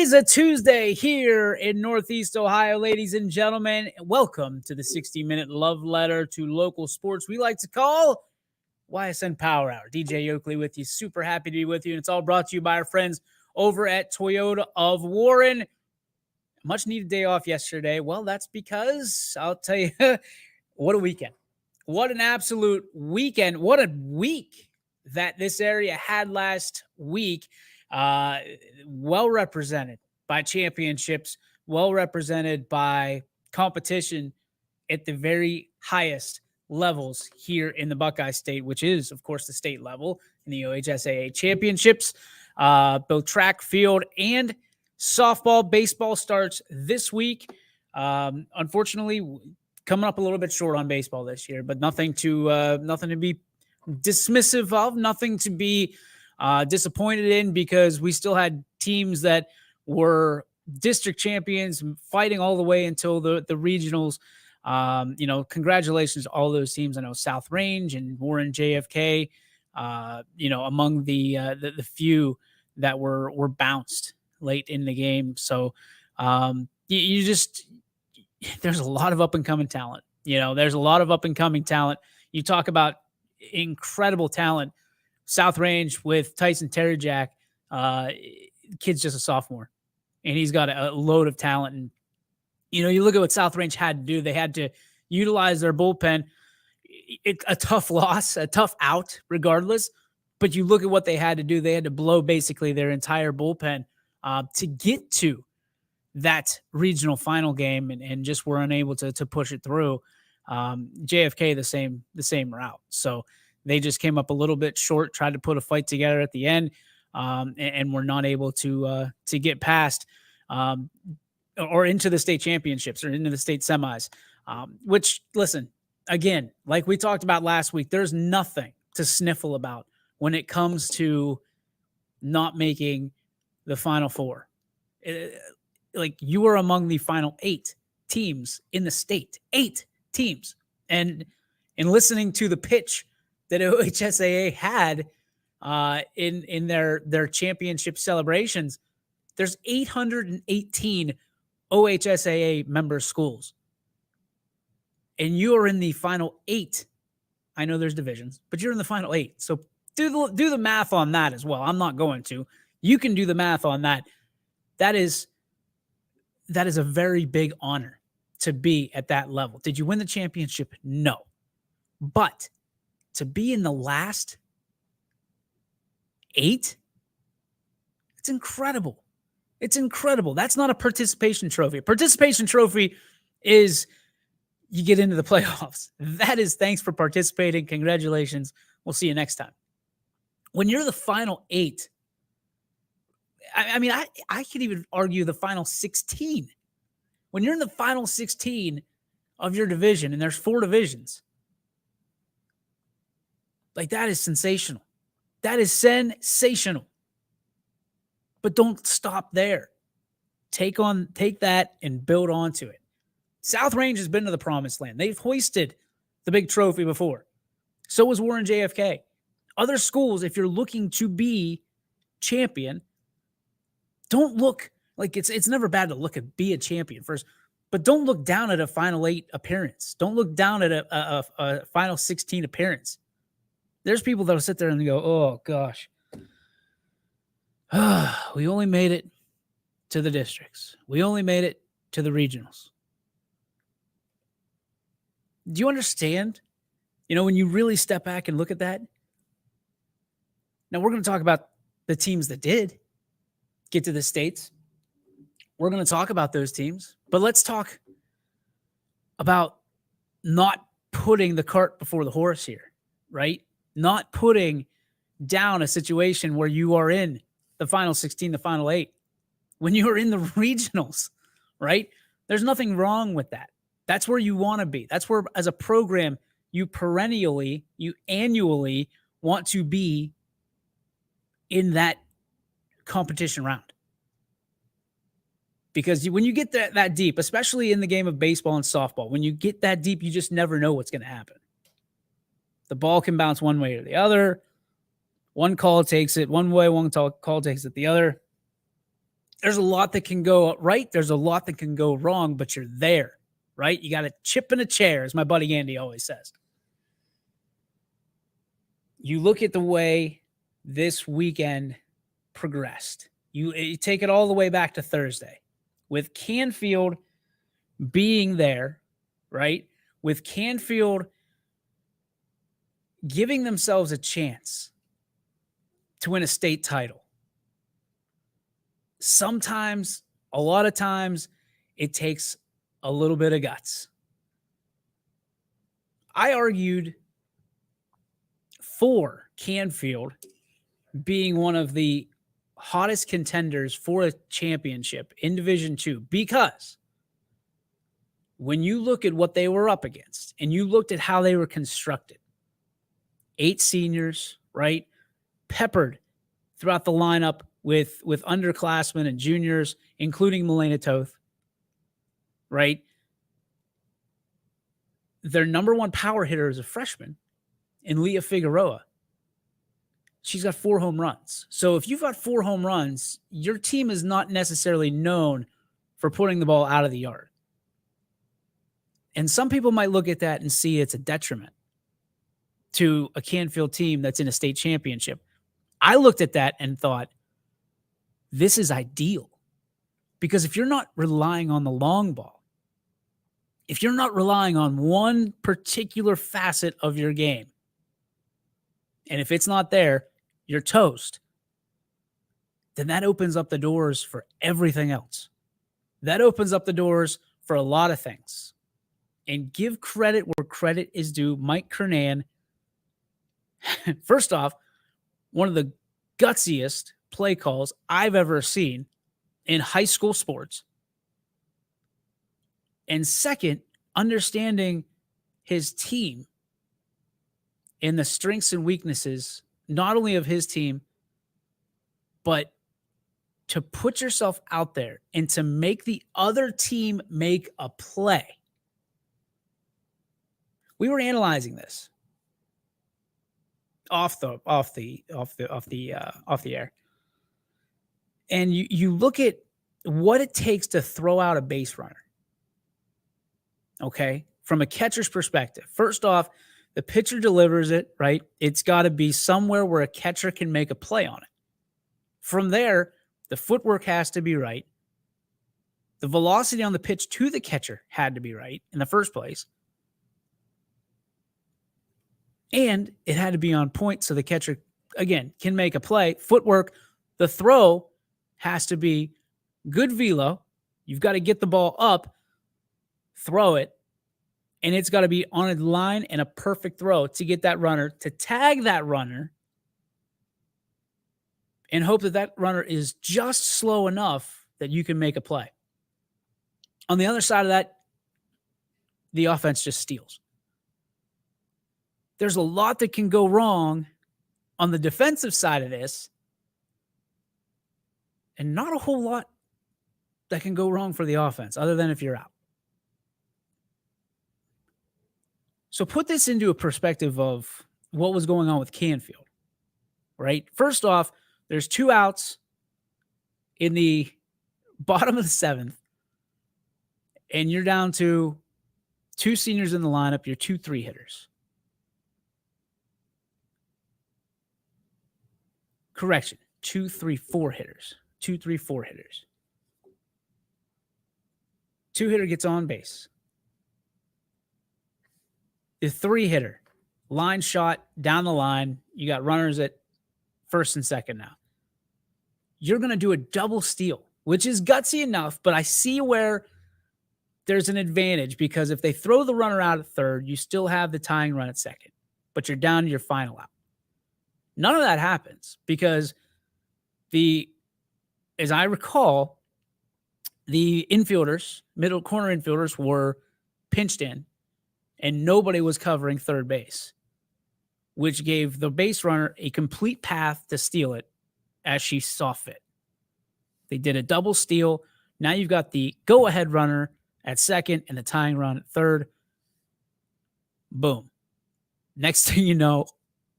is a Tuesday here in Northeast Ohio, ladies and gentlemen. Welcome to the 60-minute love letter to local sports we like to call Ysn Power Hour. DJ Oakley with you. Super happy to be with you. And it's all brought to you by our friends over at Toyota of Warren. Much needed day off yesterday. Well, that's because I'll tell you, what a weekend. What an absolute weekend. What a week that this area had last week. Well represented by championships, well represented by competition at the very highest levels here in the Buckeye State, which is, of course, the state level in the OHSAA championships. Both track, field, and softball, baseball starts this week. Unfortunately, coming up a little bit short on baseball this year, but nothing to be dismissive of, nothing to be disappointed in, because we still had teams that were district champions fighting all the way until the regionals. Congratulations to all those teams. I know South Range and Warren JFK, among the few that were bounced late in the game. So there's a lot of up and coming talent. There's a lot of up and coming talent. You talk about incredible talent. South Range with Tyson Terryjack, kid's just a sophomore, and he's got a load of talent. And, you look at what South Range had to do. They had to utilize their bullpen. A tough loss, a tough out regardless. But you look at what they had to do. They had to blow basically their entire bullpen to get to that regional final game, and just were unable to push it through. JFK, the same route. So they just came up a little bit short, tried to put a fight together at the end, and were not able to get past or into the state championships or into the state semis. Which, listen, again, like we talked about last week, there's nothing to sniffle about when it comes to not making the Final Four. Like, you are among the final 8 teams in the state. 8 teams. And in listening to the pitch that OHSAA had in their championship celebrations, there's 818 OHSAA member schools. And you are in the final 8. I know there's divisions, but you're in the final 8. So do the math on that as well. I'm not going to. You can do the math on that. That is a very big honor to be at that level. Did you win the championship? No. But to be in the last 8, it's incredible. It's incredible. That's not a participation trophy. A participation trophy is you get into the playoffs. That is thanks for participating. Congratulations. We'll see you next time. When you're the final 8, I could even argue the final 16. When you're in the final 16 of your division, and there's 4 divisions, like, that is sensational. That is sensational. But don't stop there. Take that and build onto it. South Range has been to the promised land. They've hoisted the big trophy before. So was Warren JFK. Other schools, if you're looking to be champion, don't look like it's never bad to look at be a champion first, but don't look down at a final 8 appearance. Don't look down at a final 16 appearance. There's people that will sit there and go, oh, gosh, we only made it to the districts. We only made it to the regionals. Do you understand? When you really step back and look at that. Now, we're going to talk about the teams that did get to the states. We're going to talk about those teams. But let's talk about not putting the cart before the horse here, right? Not putting down a situation where you are in the final 16, the final 8, when you are in the regionals, right? There's nothing wrong with that. That's where you want to be. That's where, as a program, you annually want to be in that competition round. Because when you get that deep, especially in the game of baseball and softball, when you get that deep, you just never know what's going to happen. The ball can bounce one way or the other. One call takes it one way, one call takes it the other. there's a lot that can go right. There's a lot that can go wrong, but you're there, right? You got a chip in a chair, as my buddy Andy always says. You look at the way this weekend progressed. You take it all the way back to Thursday with Canfield being there, right? With Canfield giving themselves a chance to win a state title. Sometimes, a lot of times, it takes a little bit of guts. I argued for Canfield being one of the hottest contenders for a championship in Division II because when you look at what they were up against and you looked at how they were constructed, 8 seniors, right, peppered throughout the lineup with underclassmen and juniors, including Milena Toth, right? Their number one power hitter is a freshman in Leah Figueroa. She's got 4 home runs. So if you've got 4 home runs, your team is not necessarily known for putting the ball out of the yard. And some people might look at that and see it's a detriment to a Canfield team that's in a state championship. I looked at that and thought, this is ideal. Because if you're not relying on the long ball, if you're not relying on one particular facet of your game, and if it's not there, you're toast, then that opens up the doors for everything else. That opens up the doors for a lot of things. And give credit where credit is due. Mike Kernan, first off, one of the gutsiest play calls I've ever seen in high school sports. And second, understanding his team and the strengths and weaknesses, not only of his team, but to put yourself out there and to make the other team make a play. We were analyzing this off the air. And you look at what it takes to throw out a base runner. Okay? From a catcher's perspective. First off, the pitcher delivers it, right? It's got to be somewhere where a catcher can make a play on it. From there, the footwork has to be right. The velocity on the pitch to the catcher had to be right in the first place. And it had to be on point so the catcher, again, can make a play. Footwork, the throw has to be good velo. You've got to get the ball up, throw it, and it's got to be on a line and a perfect throw to get that runner, to tag that runner, and hope that that runner is just slow enough that you can make a play. On the other side of that, the offense just steals. There's a lot that can go wrong on the defensive side of this, and not a whole lot that can go wrong for the offense, other than if you're out. So put this into a perspective of what was going on with Canfield, right? First off, there's 2 outs in the bottom of the 7th, and you're down to 2 seniors in the lineup, you're 2 3-hitters. Correction, 2 3 4 hitters. 2 3 4 hitters. 2-hitter gets on base. The 3-hitter, line shot down the line. You got runners at first and second now. You're going to do a double steal, which is gutsy enough, but I see where there's an advantage because if they throw the runner out at third, you still have the tying run at second, but you're down to your final out. None of that happens because as I recall, the infielders, middle corner infielders were pinched in and nobody was covering third base, which gave the base runner a complete path to steal it as she saw fit. They did a double steal. Now you've got the go-ahead runner at second and the tying run at third. Boom. Next thing you know,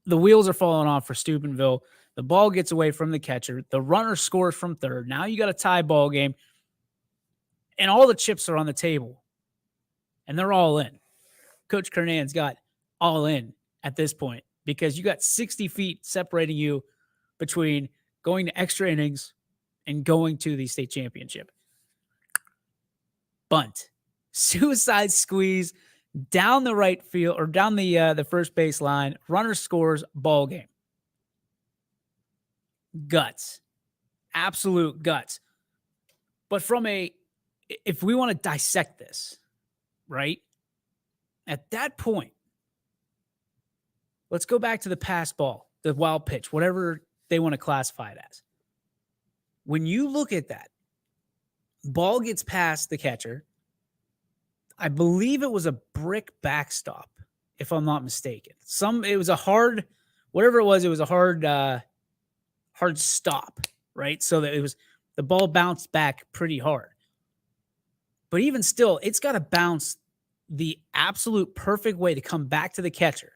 the wheels are falling off for Steubenville The ball gets away from the catcher. The runner scores from third. Now you got a tie ball game, and all the chips are on the table, and they're all in. Coach Kernan's got all in at this point because you got 60 feet separating you between going to extra innings and going to the state championship. Bunt, suicide squeeze down the right field or down the first base line. Runner scores, ball game. Guts, absolute guts. But if we want to dissect this, right? At that point, let's go back to the pass ball, the wild pitch, whatever they want to classify it as. When you look at that, ball gets past the catcher. I believe it was a brick backstop, if I'm not mistaken. It was a hard, whatever it was a hard stop, right? So that the ball bounced back pretty hard. But even still, it's got to bounce the absolute perfect way to come back to the catcher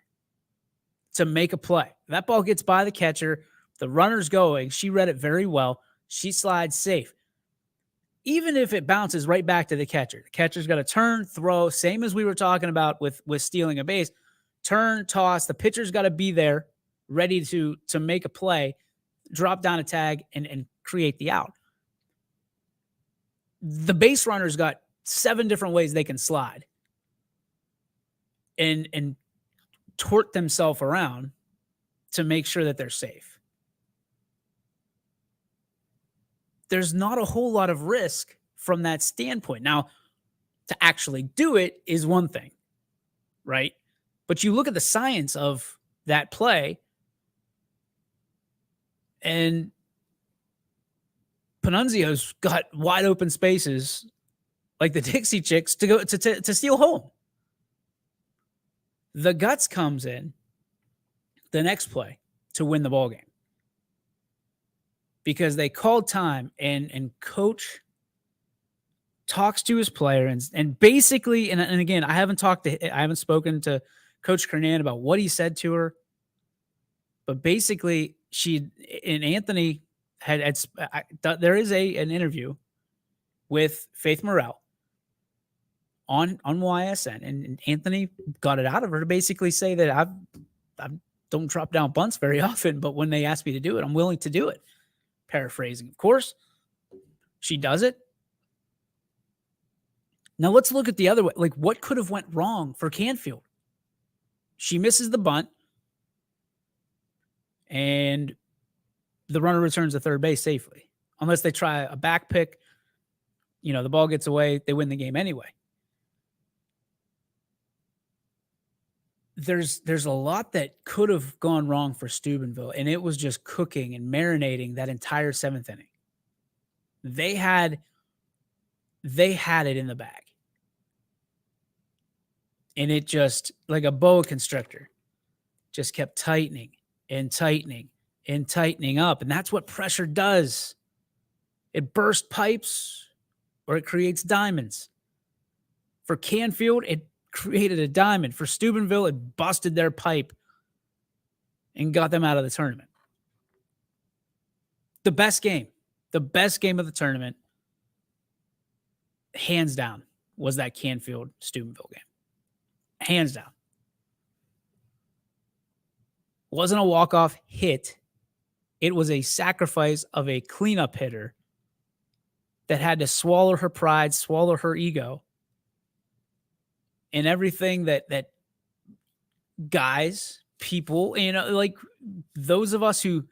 to make a play. That ball gets by the catcher. The runner's going. She read it very well. She slides safe. Even if it bounces right back to the catcher's got to turn, throw, same as we were talking about with stealing a base. Turn, toss. The pitcher's got to be there, ready to make a play, drop down a tag, and create the out. The base runner's got 7 different ways they can slide and tort themselves around to make sure that they're safe. There's not a whole lot of risk from that standpoint. Now, to actually do it is one thing, right? But you look at the science of that play, and Panunzio's got wide open spaces like the Dixie Chicks to go to steal home. The guts comes in the next play to win the ball game because they called time and coach talks to his player and basically, and again, I haven't spoken to Coach Kernan about what he said to her, but basically Anthony there is an interview with Faith Morrell on YSN, and Anthony got it out of her to basically say that I don't drop down bunts very often, but when they ask me to do it, I'm willing to do it. Paraphrasing, of course. She does it. Now let's look at the other way. Like, what could have went wrong for Canfield? She misses the bunt, and the runner returns to third base safely. Unless they try a back pick, the ball gets away, they win the game anyway. There's a lot that could have gone wrong for Steubenville, and it was just cooking and marinating that entire 7th inning. They had it in the bag. And it just, like a boa constrictor, just kept tightening and tightening and tightening up. And that's what pressure does. It bursts pipes or it creates diamonds. For Canfield, it created a diamond. For Steubenville, it busted their pipe and got them out of the tournament. The best game of the tournament, hands down, was that Canfield-Steubenville game. Hands down. Wasn't a walk-off hit. It was a sacrifice of a cleanup hitter that had to swallow her pride, swallow her ego, and everything that guys, people, like those of us who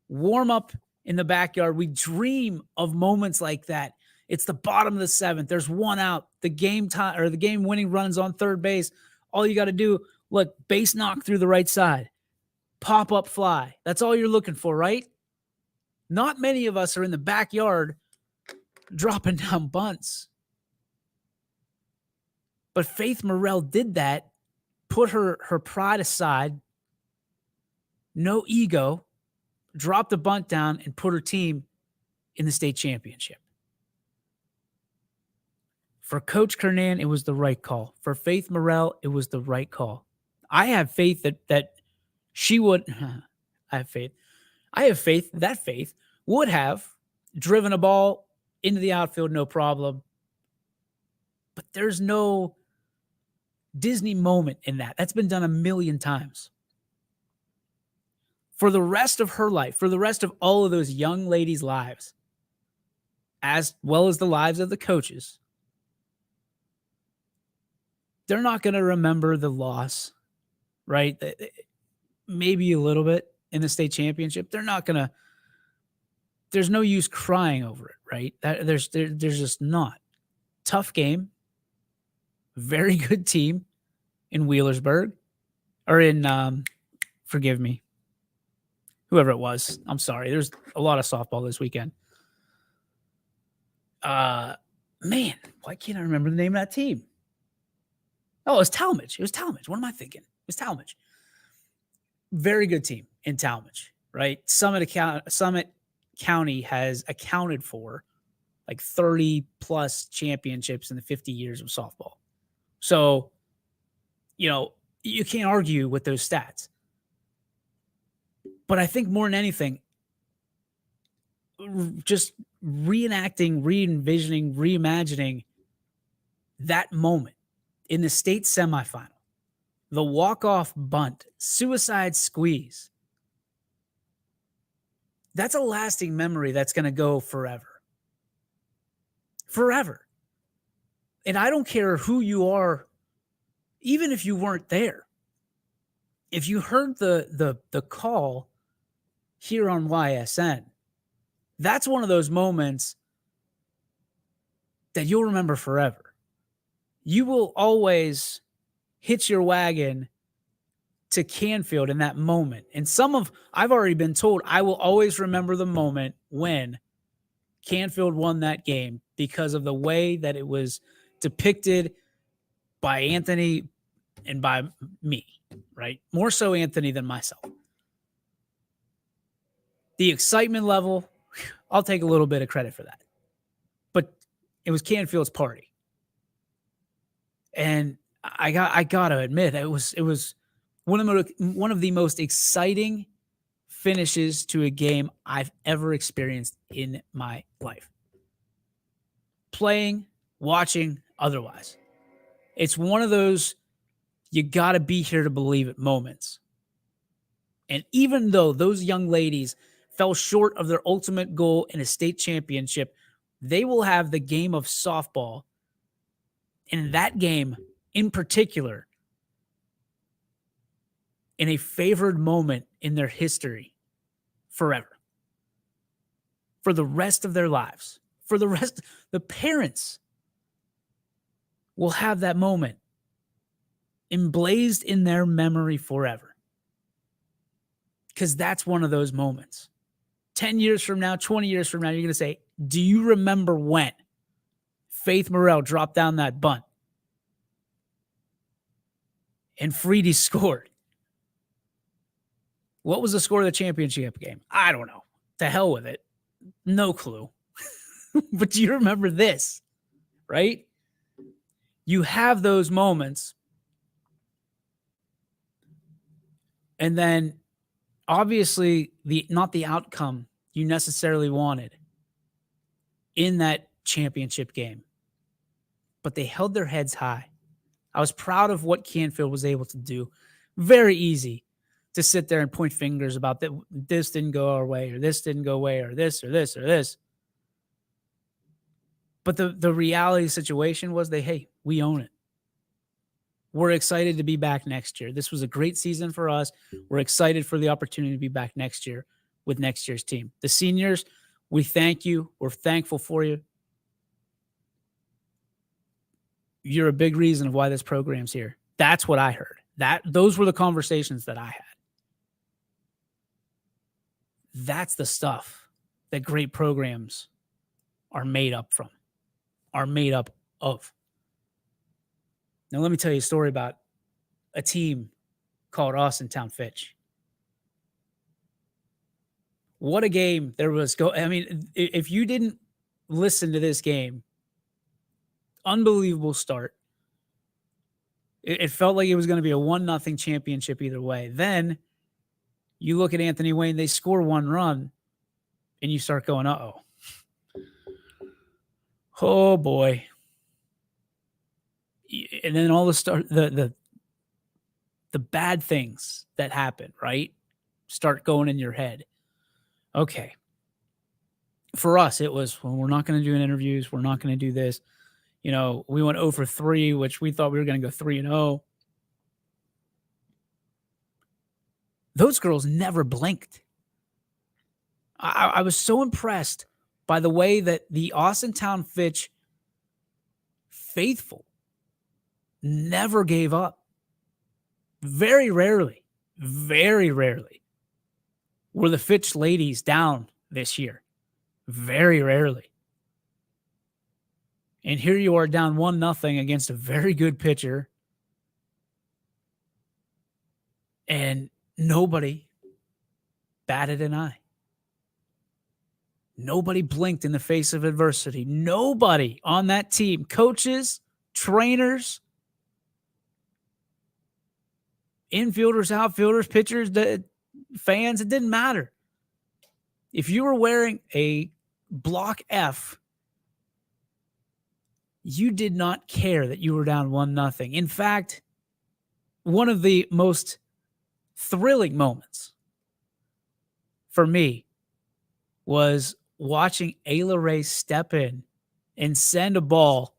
warm up in the backyard, we dream of moments like that. It's the bottom of the 7th. There's one out. The game time or the game winning runs on third base. All you got to do, look, base knock through the right side, pop up fly. That's all you're looking for, right? Not many of us are in the backyard dropping down bunts. But Faith Morrell did that, put her pride aside, no ego, dropped the bunt down, and put her team in the state championship. For Coach Kernan, it was the right call. For Faith Morrell, it was the right call. I have faith that she would. I have faith. I have faith that faith would have driven a ball into the outfield, no problem. But there's no Disney moment in that. That's been done a million times. For the rest of her life, for the rest of all of those young ladies' lives, as well as the lives of the coaches, they're not going to remember the loss, right? Maybe a little bit in the state championship. They're not going to, there's no use crying over it, right? There's just not. Tough game. Very good team in Wheelersburg, or in, forgive me, whoever it was. I'm sorry. There's a lot of softball this weekend. Man, why can't I remember the name of that team? Oh, it was Talmadge. It was Talmadge. What am I thinking? It was Talmadge. Very good team in Talmadge, right? Summit County has accounted for like 30 plus championships in the 50 years of softball. So, you can't argue with those stats. But I think more than anything, just reenacting, re-envisioning, reimagining that moment in the state semifinal, the walk-off bunt, suicide squeeze. That's a lasting memory that's going to go forever. Forever. And I don't care who you are, even if you weren't there. If you heard the call here on YSN, that's one of those moments that you'll remember forever. You will always hitch your wagon to Canfield in that moment. And I've already been told, I will always remember the moment when Canfield won that game because of the way that it was depicted by Anthony and by me, right? More so Anthony than myself. The excitement level, I'll take a little bit of credit for that. But it was Canfield's party. And I got to admit, it was one of the most exciting finishes to a game I've ever experienced in my life. Playing, watching, otherwise. It's one of those you got to be here to believe it moments. And even though those young ladies fell short of their ultimate goal in a state championship, they will have the game of softball. And that game in particular, in a favored moment in their history forever. For the rest of their lives. For the rest, the parents will have that moment emblazed in their memory forever. Because that's one of those moments. 10 years from now, 20 years from now, you're going to say, do you remember when Faith Morrell dropped down that bunt and Freedy scored? What was the score of the championship game? I don't know. To hell with it. No clue. But do you remember this? Right? You have those moments. And then obviously not the outcome you necessarily wanted in that championship game. But they held their heads high. I was proud of what Canfield was able to do. Very easy to sit there and point fingers about that this didn't go our way, or this didn't go away, or this, or this, or this. But the reality situation was we own it. We're excited to be back next year. This was a great season for us. We're excited for the opportunity to be back next year with next year's team. The seniors, we thank you. We're thankful for you. You're a big reason of why this program's here. That's what I heard. Those were the conversations that I had. That's the stuff that great programs are made up from, are made up of. Now, let me tell you a story about a team called Austintown Fitch. What a game there was. If you didn't listen to this game, unbelievable start. It felt like it was going to be a 1-0 championship either way. Then You look at Anthony Wayne, they score 1 run, and you start going, uh-oh. Oh, boy. And then all the bad things that happen, right, start going in your head. Okay. For us, it was, well, we're not going to do interviews. We're not going to do this. We went 0 for 3, which we thought we were going to go 3-0. Those girls never blinked. I was so impressed by the way that the Austintown Fitch faithful never gave up. Very rarely were the Fitch ladies down this year. Very rarely. And here you are down 1-0 against a very good pitcher. And nobody batted an eye. Nobody blinked in the face of adversity. Nobody on that team, coaches, trainers, infielders, outfielders, pitchers, fans, it didn't matter. If you were wearing a block F, you did not care that you were down 1-0. In fact, one of the most thrilling moments for me was watching Ayla Ray step in and send a ball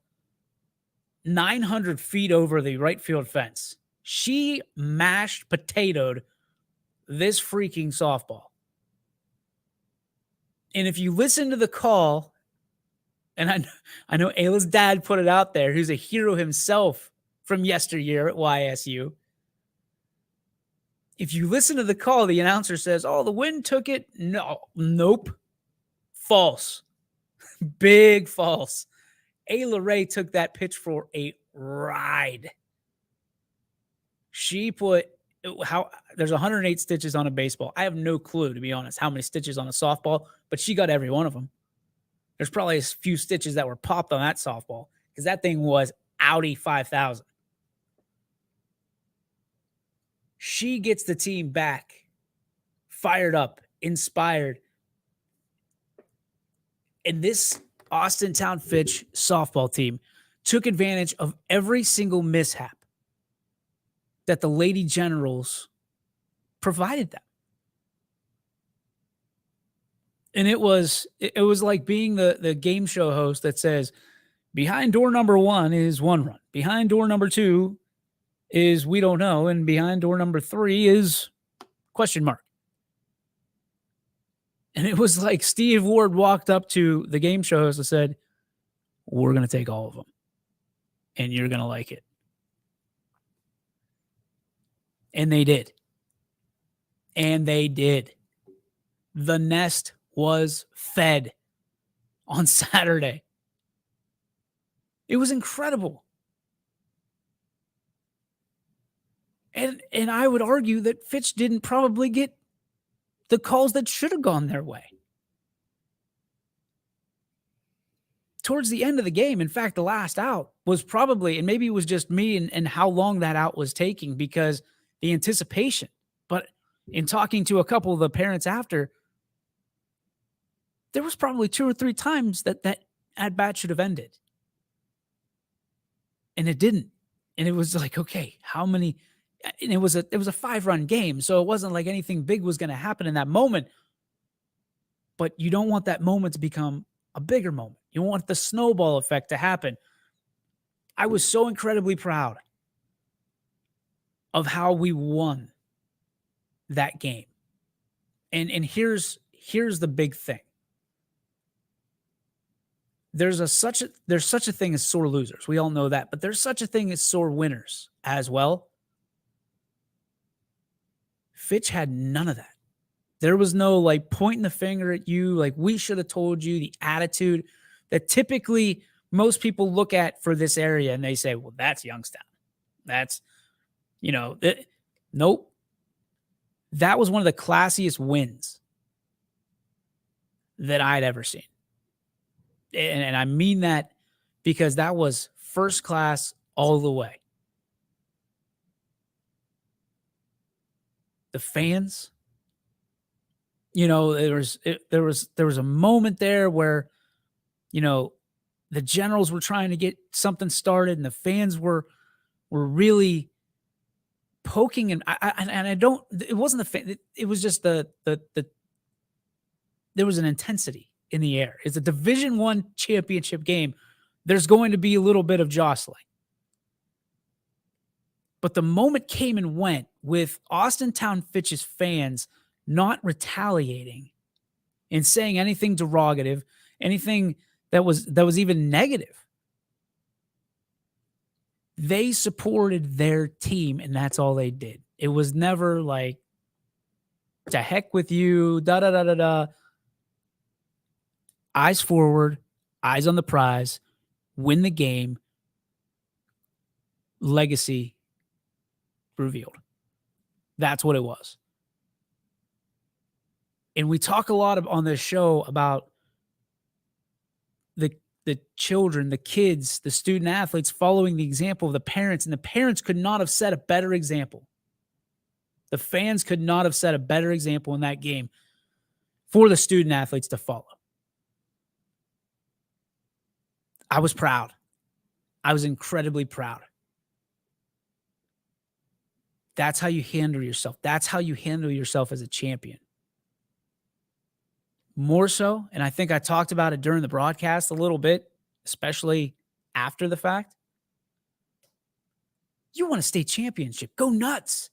900 feet over the right field fence. She mashed potatoed this freaking softball. And if you listen to the call, and I know Ayla's dad put it out there, who's a hero himself from yesteryear at YSU. If you listen to the call, the announcer says, oh, the wind took it. Nope. False. Big false. Ayla Ray took that pitch for a ride. She put there's 108 stitches on a baseball. I have no clue, to be honest, how many stitches on a softball, but she got every one of them. There's probably a few stitches that were popped on that softball because that thing was Audi 5000. She gets the team back, fired up, inspired. And this Austintown Fitch softball team took advantage of every single mishap that the Lady Generals provided them. And it was like being the game show host that says, behind door number 1 is 1 run. Behind door number 2 is we don't know. And behind door number 3 is question mark. And it was like Steve Ward walked up to the game show host and said, we're going to take all of them. And you're going to like it. And they did. And they did. The nest was fed on Saturday. It was incredible. And I would argue that Fitch didn't probably get the calls that should have gone their way. Towards the end of the game, in fact, the last out was probably, and maybe it was just me and how long that out was taking because the anticipation. But in talking to a couple of the parents after, there was probably 2 or 3 times that at-bat should have ended. And it didn't. And it was like, okay, how many? And it was a 5-run game, so it wasn't like anything big was going to happen in that moment. But you don't want that moment to become a bigger moment. You want the snowball effect to happen. I was so incredibly proud of how we won that game. And here's the big thing. There's such a thing as sore losers. We all know that, but there's such a thing as sore winners as well. Fitch had none of that. There was no like pointing the finger at you, like we should have told you, the attitude that typically most people look at for this area and they say, well, that's Youngstown. That's, nope. That was one of the classiest wins that I'd ever seen. And I mean that because that was first class all the way. The fans There was a moment there where, the Generals were trying to get something started and the fans were really poking, and I don't, it wasn't the fan, it was just the there was an intensity in the air. It's a Division I championship game. There's going to be a little bit of jostling. But the moment came and went with Austintown Fitch's fans not retaliating and saying anything derogative, anything that was even negative. They supported their team, and that's all they did. It was never like, to heck with you, da da da da da. Eyes forward, eyes on the prize, win the game, legacy revealed. That's what it was. And we talk a lot on this show about the children, the kids, the student athletes following the example of the parents, and the parents could not have set a better example. The fans could not have set a better example in that game for the student athletes to follow. I was proud. I was incredibly proud. That's how you handle yourself. That's how you handle yourself as a champion. More so, and I think I talked about it during the broadcast a little bit, especially after the fact. You want a state championship. Go nuts.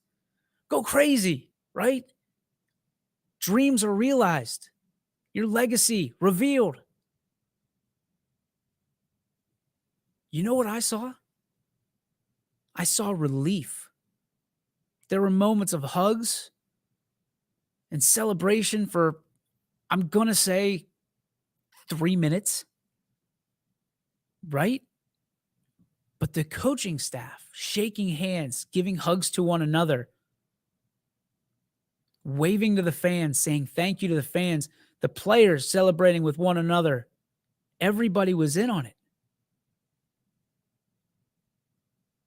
Go crazy, right? Dreams are realized. Your legacy revealed. You know what I saw? I saw relief. There were moments of hugs and celebration for, I'm going to say, 3 minutes, right? But the coaching staff shaking hands, giving hugs to one another, waving to the fans, saying thank you to the fans, the players celebrating with one another. Everybody was in on it.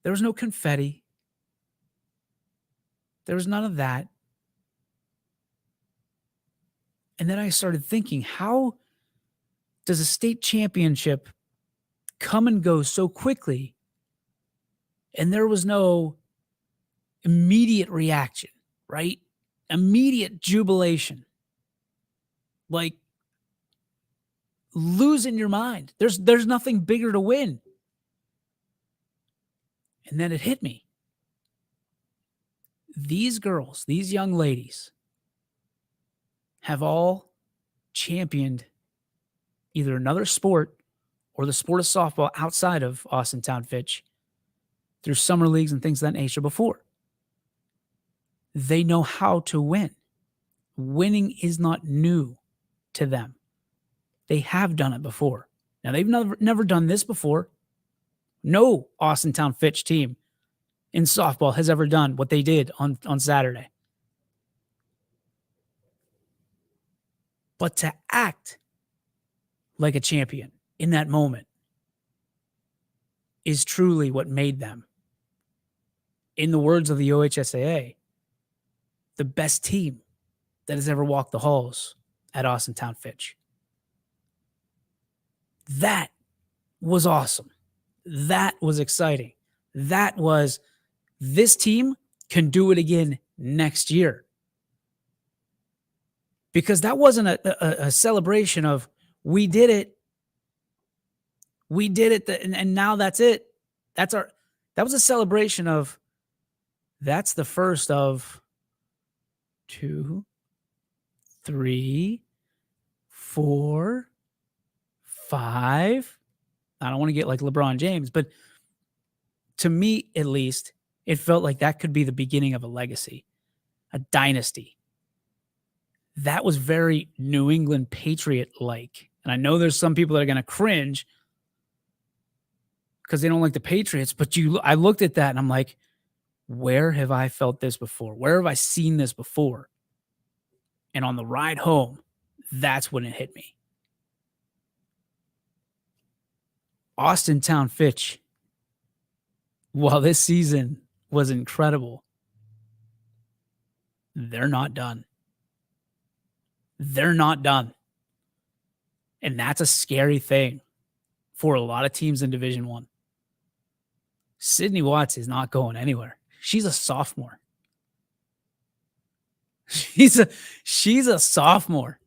There was no confetti. There was none of that. And then I started thinking, how does a state championship come and go so quickly? And there was no immediate reaction, right? Immediate jubilation. Like losing your mind. There's nothing bigger to win. And then it hit me. These girls, these young ladies, have all championed either another sport or the sport of softball outside of Austintown Fitch through summer leagues and things of that nature before. They know how to win. Winning is not new to them. They have done it before. Now, they've never done this before. No Austintown Fitch team in softball has ever done what they did on Saturday. But to act like a champion in that moment is truly what made them, in the words of the OHSAA, the best team that has ever walked the halls at Austintown Fitch. That was awesome. That was exciting. That was, this team can do it again next year. Because that wasn't a celebration of, we did it. We did it, and now that's it. That was a celebration of, that's the first of 2, 3, 4, 5. I don't want to get like LeBron James, but to me, at least, it felt like that could be the beginning of a legacy, a dynasty. That was very New England Patriot-like. And I know there's some people that are going to cringe because they don't like the Patriots, but I looked at that and I'm like, where have I felt this before? Where have I seen this before? And on the ride home, that's when it hit me. Austintown Fitch, while this season was incredible, they're not done. they're not done. And that's a scary thing for a lot of teams in Division I. Sydney Watts is not going anywhere. She's a sophomore. She's a sophomore.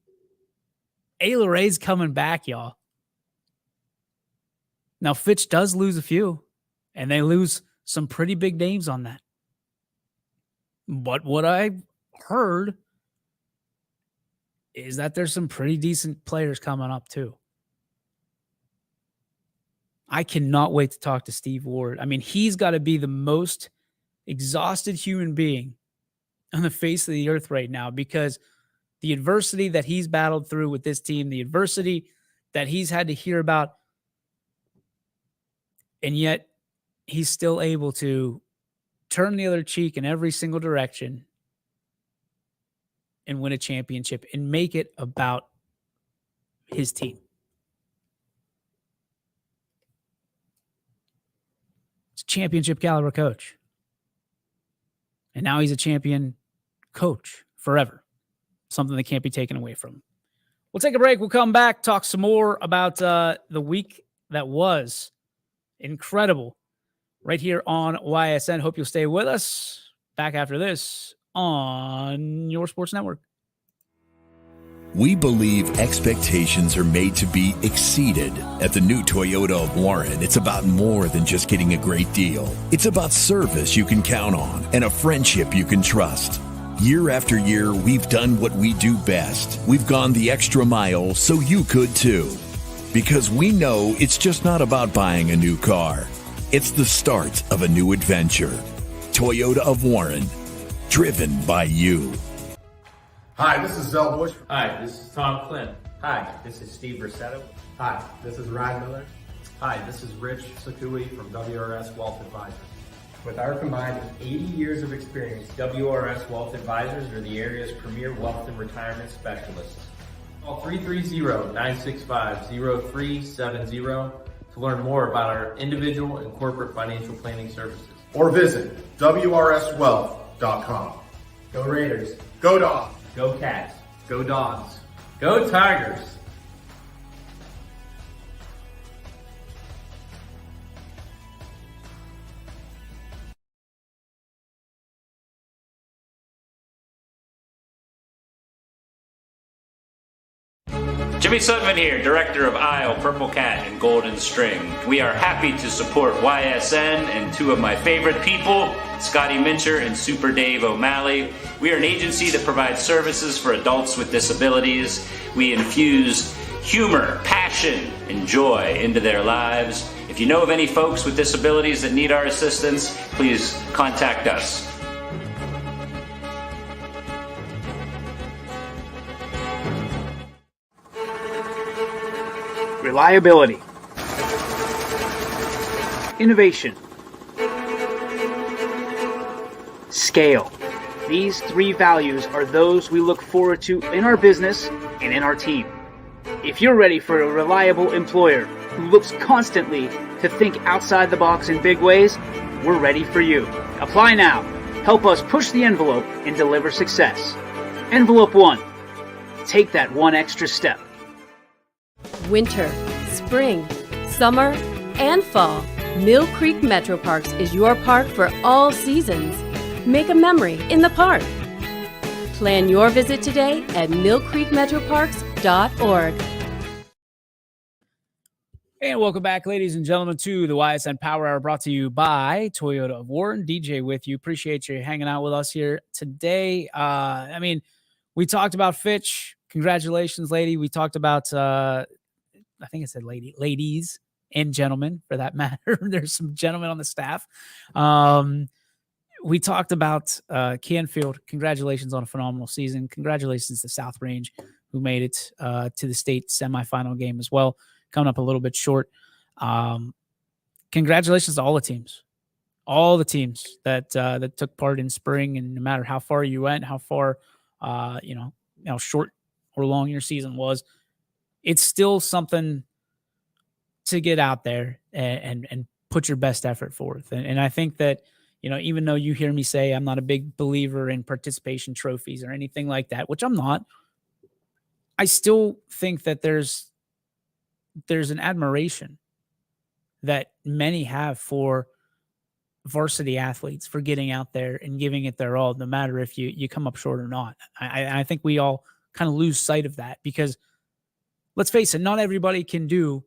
Ayla Ray's coming back, y'all. Now, Fitch does lose a few, and they lose some pretty big names on that. But what I heard is that there's some pretty decent players coming up too. I cannot wait to talk to Steve Ward. I mean, he's got to be the most exhausted human being on the face of the earth right now, because the adversity that he's battled through with this team, the adversity that he's had to hear about, and yet he's still able to turn the other cheek in every single direction and win a championship and make it about his team. It's a championship caliber coach. And now he's a champion coach forever. Something that can't be taken away from him. We'll take a break. We'll come back, talk some more about the week that was incredible right here on YSN. Hope you'll stay with us. Back after this on your sports network. We believe expectations are made to be exceeded. At the new Toyota of Warren, it's about more than just getting a great deal. It's about service you can count on and a friendship you can trust. Year after year, we've done what we do best. We've gone the extra mile so you could too. Because we know it's just not about buying a new car. It's the start of a new adventure. Toyota of Warren, driven by you. Hi, this is Zell Bush. Hi, this is Tom Flynn. Hi, this is Steve Versetto. Hi, this is Ryan Miller. Hi, this is Rich Sakui from WRS Wealth Advisors. With our combined 80 years of experience, WRS Wealth Advisors are the area's premier wealth and retirement specialists. Call 330-965-0370 to learn more about our individual and corporate financial planning services. Or visit WRSwealth.com. go Raiders. Go Dogs. Go Cats. Go Dogs. Go Tigers. Jimmy Sudman here, Director of Isle, Purple Cat, and Golden String. We are happy to support YSN and two of my favorite people, Scotty Mincher and Super Dave O'Malley. We are an agency that provides services for adults with disabilities. We infuse humor, passion, and joy into their lives. If you know of any folks with disabilities that need our assistance, please contact us. Reliability, innovation, scale. These three values are those we look forward to in our business and in our team. If you're ready for a reliable employer who looks constantly to think outside the box in big ways, we're ready for you. Apply now. Help us push the envelope and deliver success. Envelope 1. Take that one extra step. Winter, spring, summer, and fall. Mill Creek Metro Parks is your park for all seasons. Make a memory in the park. Plan your visit today at millcreekmetroparks.org. And welcome back, ladies and gentlemen, to the YSN Power Hour, brought to you by Toyota of Warren. DJ with you. Appreciate you hanging out with us here today. We talked about Fitch. Congratulations, lady. We talked about, I think I said ladies and gentlemen, for that matter. There's some gentlemen on the staff. We talked about Canfield. Congratulations on a phenomenal season. Congratulations to South Range, who made it to the state semifinal game as well. Coming up a little bit short. Congratulations to all the teams that took part in spring, and no matter how far you went, how far, how short or long your season was, it's still something to get out there and put your best effort forth. And I think that, even though you hear me say I'm not a big believer in participation trophies or anything like that, which I'm not, I still think that there's an admiration that many have for varsity athletes for getting out there and giving it their all, no matter if you come up short or not. I think we all kind of lose sight of that because let's face it, not everybody can do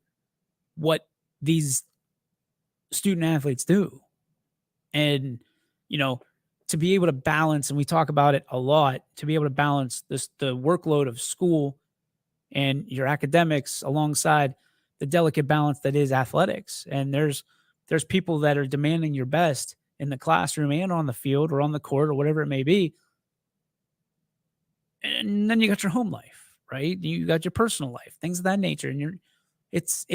what these student athletes do. And, to be able to balance, and we talk about it a lot, to be able to balance the workload of school and your academics alongside the delicate balance that is athletics. And there's people that are demanding your best in the classroom and on the field or on the court or whatever it may be. And then you got your home life, right? You got your personal life, things of that nature. And it's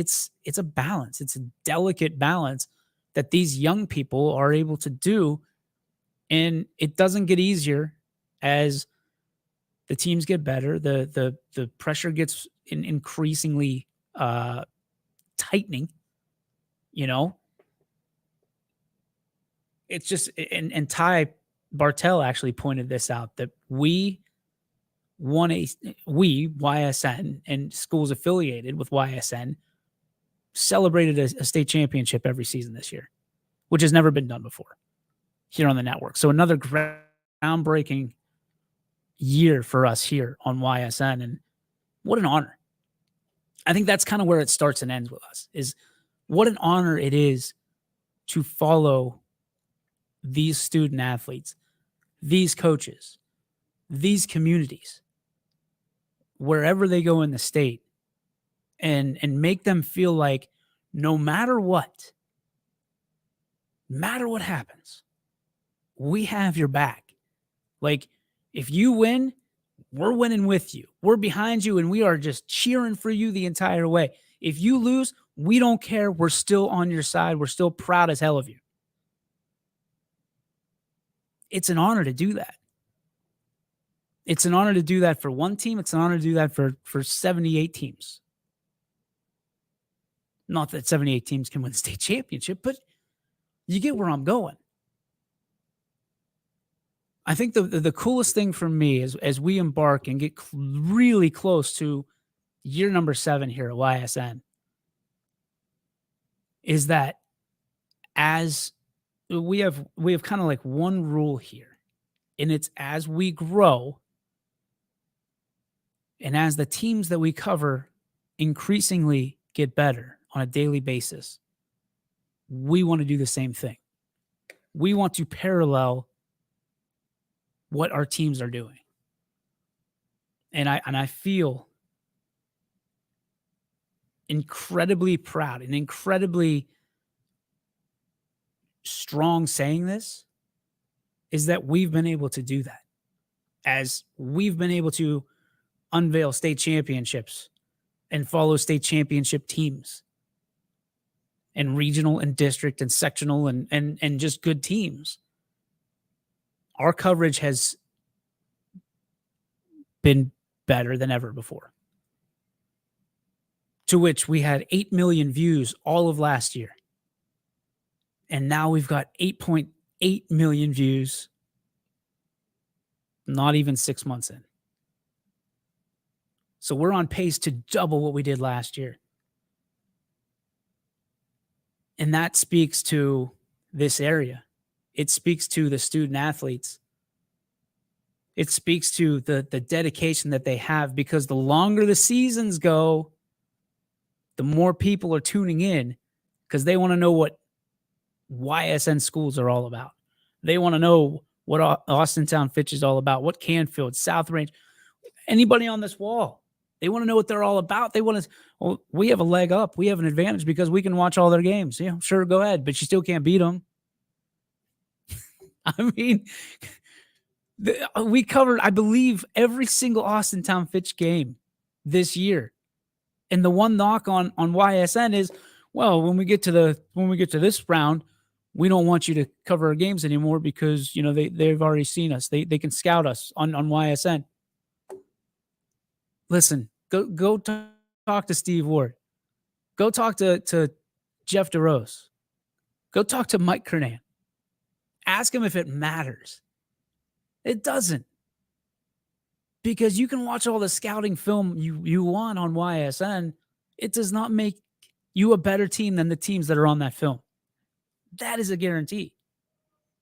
a balance. It's a delicate balance that these young people are able to do. And it doesn't get easier as the teams get better. The pressure gets increasingly tightening. It's just, and Ty Bartel actually pointed this out, that we, YSN and schools affiliated with YSN, celebrated a state championship every season this year, which has never been done before here on the network. So another groundbreaking year for us here on YSN, and what an honor. I think that's kind of where it starts and ends with us, is what an honor it is to follow these student athletes, these coaches, these communities, wherever they go in the state, and make them feel like no matter what happens, we have your back. Like, if you win, we're winning with you. We're behind you, and we are just cheering for you the entire way. If you lose, we don't care. We're still on your side. We're still proud as hell of you. It's an honor to do that. It's an honor to do that for one team. It's an honor to do that for 78 teams. Not that 78 teams can win the state championship, but you get where I'm going. I think the coolest thing for me is, as we embark and get really close to year number 7 here at YSN, is that as we have kind of like one rule here, and it's as we grow and as the teams that we cover increasingly get better on a daily basis, we want to do the same thing. We want to parallel what our teams are doing. And I feel incredibly proud and incredibly strong saying this, is that we've been able to do that. As we've been able to unveil state championships and follow state championship teams and regional and district and sectional and just good teams. Our coverage has been better than ever before. To which we had 8 million views all of last year. And now we've got 8.8 million views, not even 6 months in. So we're on pace to double what we did last year. And that speaks to this area. It speaks to the student athletes. It speaks to the dedication that they have, because the longer the seasons go, the more people are tuning in, because they want to know what YSN schools are all about. They want to know what Austintown Fitch is all about, what Canfield, South Range, anybody on this wall. They want to know what they're all about. They want to, well, we have a leg up. We have an advantage because we can watch all their games. Yeah, sure, go ahead, but you still can't beat them. I mean, we covered, I believe, every single Austintown Fitch game this year. And the one knock on YSN is, well, when we get to this round, we don't want you to cover our games anymore because, they've already seen us. They can scout us on YSN. Listen, go talk to Steve Ward. Go talk to Jeff DeRose. Go talk to Mike Kernan. Ask him if it matters. It doesn't. Because you can watch all the scouting film you want on YSN. It does not make you a better team than the teams that are on that film. That is a guarantee.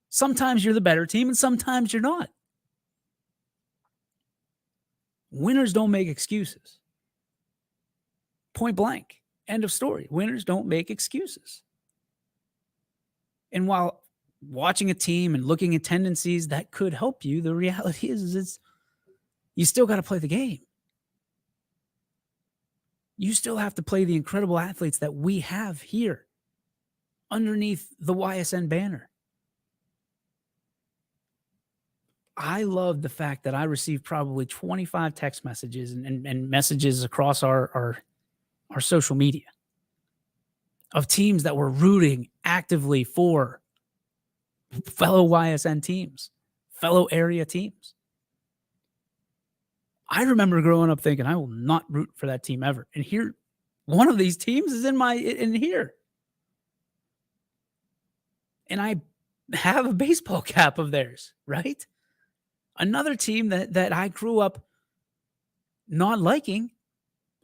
Sometimes you're the better team and sometimes you're not. Winners don't make excuses. Point blank. End of story. Winners don't make excuses. And while watching a team and looking at tendencies, that could help you, the reality is you still got to play the game. You still have to play the incredible athletes that we have here underneath the YSN banner. I love the fact that I received probably 25 text messages and messages across our social media of teams that were rooting actively for fellow YSN teams, fellow area teams. I remember growing up thinking I will not root for that team ever. And here, one of these teams is in here. And I have a baseball cap of theirs, right? Another team that I grew up not liking,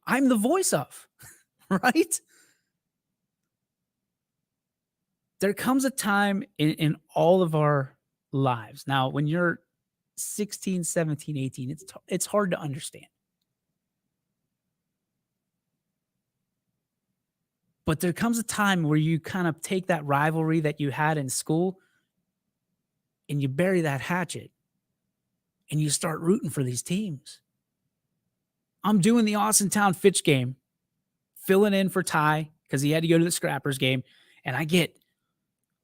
I'm the voice of, right? There comes a time in all of our lives. Now, when you're 16, 17, 18, it's hard to understand. But there comes a time where you kind of take that rivalry that you had in school and you bury that hatchet and you start rooting for these teams. I'm doing the Austintown Fitch game, filling in for Ty because he had to go to the Scrappers game, and I get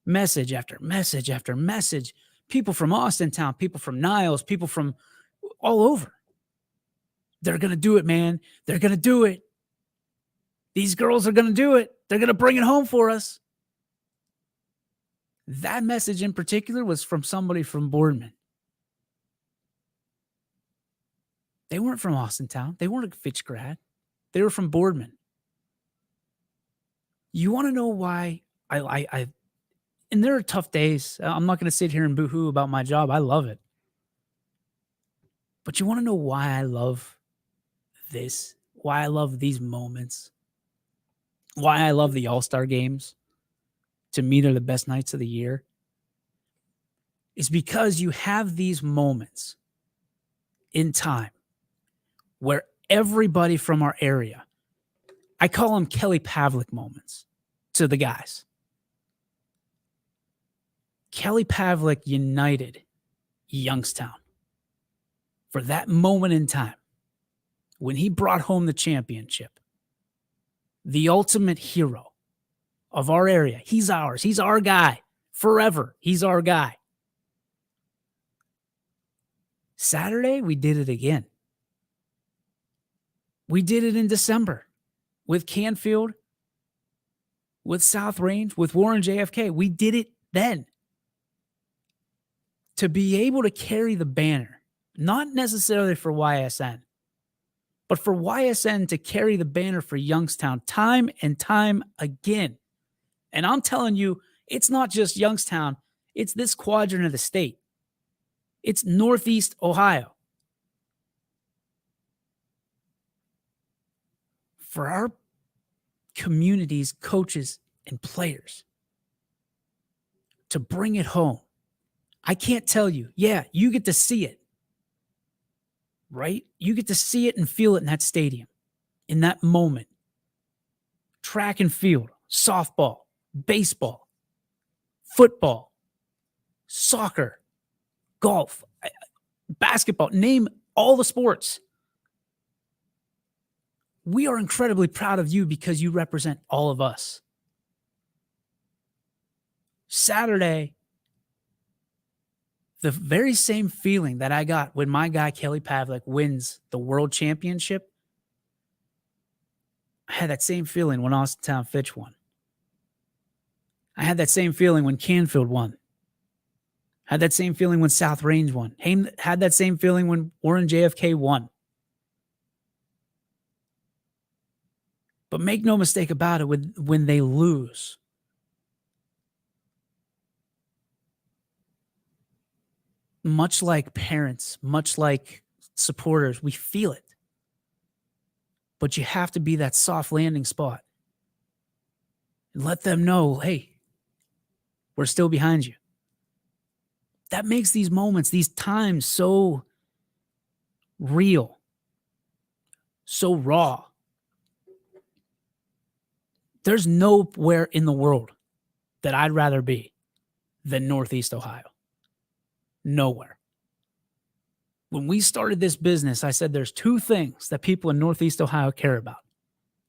message after message after message. People from Austintown, people from Niles, people from all over. They're going to do it, man. They're going to do it. These girls are going to do it. They're going to bring it home for us. That message in particular was from somebody from Boardman. They weren't from Austintown. They weren't a Fitch grad. They were from Boardman. You want to know why I and there are tough days. I'm not going to sit here and boo-hoo about my job. I love it. But you want to know why I love this? Why I love these moments? Why I love the All-Star games? To me, they're the best nights of the year. Is because you have these moments in time where everybody from our area, I call them Kelly Pavlik moments to the guys. Kelly Pavlik united Youngstown for that moment in time when he brought home the championship. The ultimate hero of our area. He's ours. He's our guy. Forever, he's our guy. Saturday, we did it again. We did it in December with Canfield, with South Range, with Warren JFK. We did it then. To be able to carry the banner, not necessarily for YSN, but for YSN to carry the banner for Youngstown time and time again. And I'm telling you, it's not just Youngstown, it's this quadrant of the state. It's Northeast Ohio. For our communities, coaches, and players to bring it home. I can't tell you. Yeah, you get to see it, right? You get to see it and feel it in that stadium, in that moment. Track and field, softball, baseball, football, soccer, golf, basketball, name all the sports. We are incredibly proud of you because you represent all of us. Saturday, the very same feeling that I got when my guy Kelly Pavlik wins the world championship, I had that same feeling when Austintown Fitch won. I had that same feeling when Canfield won. Had that same feeling when South Range won. Had that same feeling when Warren JFK won. But make no mistake about it, when they lose, much like parents, much like supporters, we feel it. But you have to be that soft landing spot and let them know, hey, we're still behind you. That makes these moments, these times so real, so raw. There's nowhere in the world that I'd rather be than Northeast Ohio. Nowhere. When we started this business, I said there's two things that people in Northeast Ohio care about.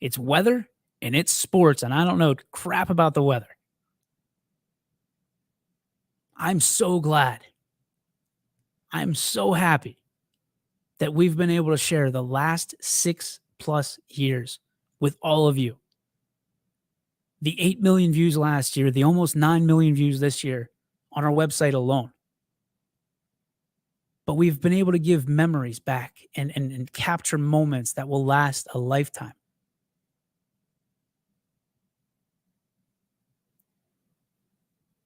It's weather and it's sports, and I don't know crap about the weather. I'm so glad. I'm so happy that we've been able to share the last 6+ years with all of you. The 8 million views last year, the almost 9 million views this year on our website alone. But we've been able to give memories back and capture moments that will last a lifetime.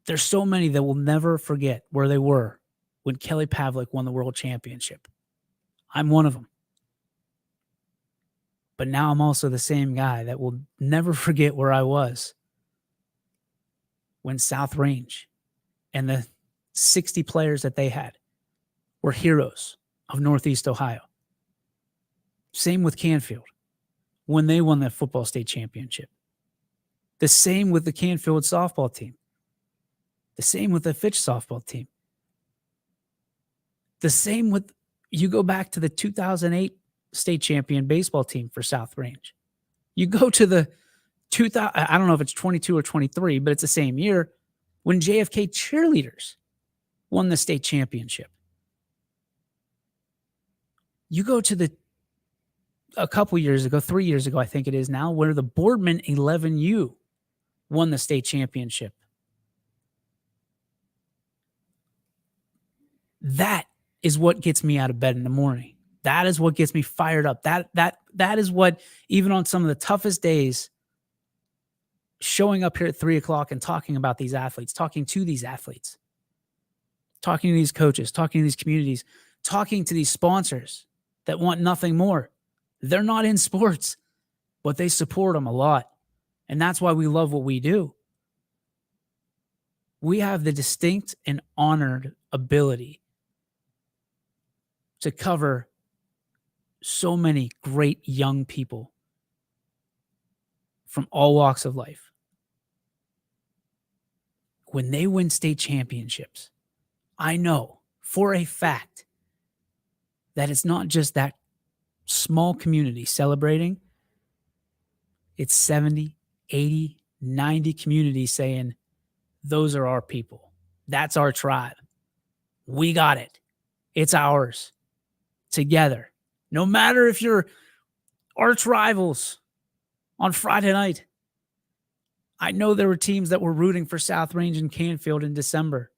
There's so many that will never forget where they were when Kelly Pavlik won the world championship. I'm one of them. But now I'm also the same guy that will never forget where I was when South Range and the 60 players that they had were heroes of Northeast Ohio. Same with Canfield when they won the football state championship. The same with the Canfield softball team. The same with the Fitch softball team. The same with, you go back to the 2008 state champion baseball team for South Range. You go to the 2000, I don't know if it's 22 or 23, but it's the same year when JFK cheerleaders won the state championship. You go to a couple years ago, 3 years ago, I think it is now, where the Boardman 11U won the state championship. That is what gets me out of bed in the morning. That is what gets me fired up. That is what, even on some of the toughest days, showing up here at 3:00 and talking about these athletes, talking to these athletes, talking to these coaches, talking to these communities, talking to these sponsors that want nothing more. They're not in sports, but they support them a lot. And that's why we love what we do. We have the distinct and honored ability to cover so many great young people from all walks of life. When they win state championships, I know for a fact that it's not just that small community celebrating. It's 70, 80, 90 communities saying, those are our people. That's our tribe. We got it. It's ours. Together. No matter if you're arch rivals on Friday night. I know there were teams that were rooting for South Range and Canfield in December.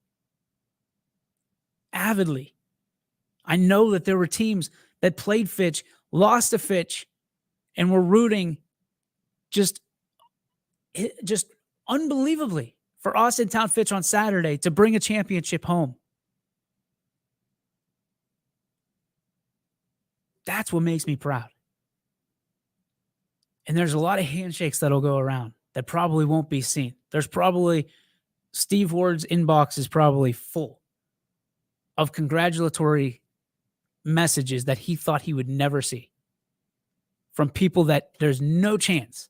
Avidly. I know that there were teams that played Fitch, lost to Fitch, and were rooting just unbelievably for Austin Town Fitch on Saturday to bring a championship home. That's what makes me proud. And there's a lot of handshakes that'll go around that probably won't be seen. There's probably, Steve Ward's inbox is probably full of congratulatory messages that he thought he would never see from people that there's no chance.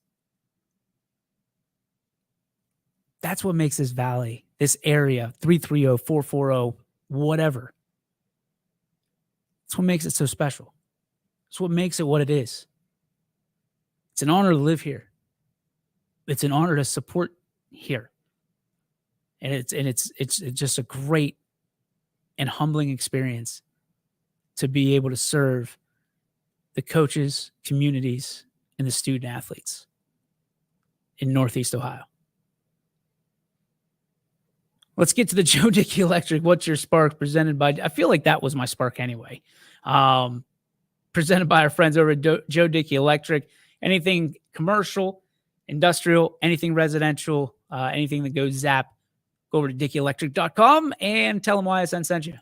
That's what makes this valley, this area, 330, 440, whatever. That's what makes it so special. It's what makes it what it is. It's an honor to live here. It's an honor to support here. And it's just a great and humbling experience to be able to serve the coaches, communities, and the student athletes in Northeast Ohio. Let's get to the Joe Dickey Electric. What's your spark? Presented by, I feel like that was my spark anyway. Presented by our friends over at Joe Dickey Electric. Anything commercial, industrial, anything residential, anything that goes zap, go over to DickeyElectric.com and tell them why Ysn sent you.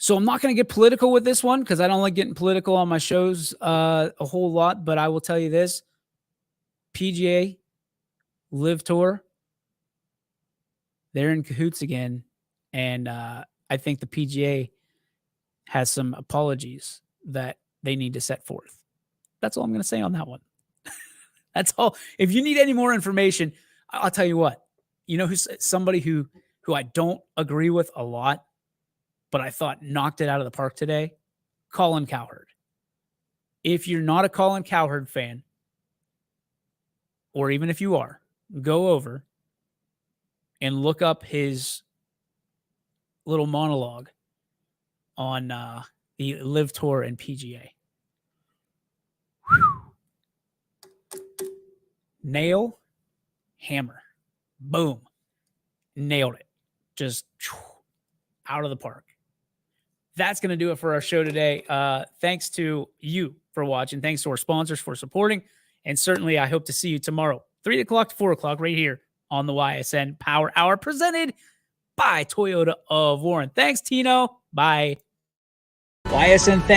So I'm not going to get political with this one because I don't like getting political on my shows a whole lot. But I will tell you this: PGA, Live Tour, they're in cahoots again, and I think the PGA has some apologies that they need to set forth. That's all I'm going to say on that one. That's all. If you need any more information, I'll tell you what. You know who's somebody who I don't agree with a lot, but I thought knocked it out of the park today? Colin Cowherd. If you're not a Colin Cowherd fan, or even if you are, go over and look up his little monologue on the Live Tour and PGA. Whew. Nail, hammer, boom, nailed it. Just out of the park. That's going to do it for our show today. Thanks to you for watching. Thanks to our sponsors for supporting. And certainly, I hope to see you tomorrow, 3 o'clock to 4 o'clock, right here on the YSN Power Hour, presented by Toyota of Warren. Thanks, Tino. Bye. YSN, thanks.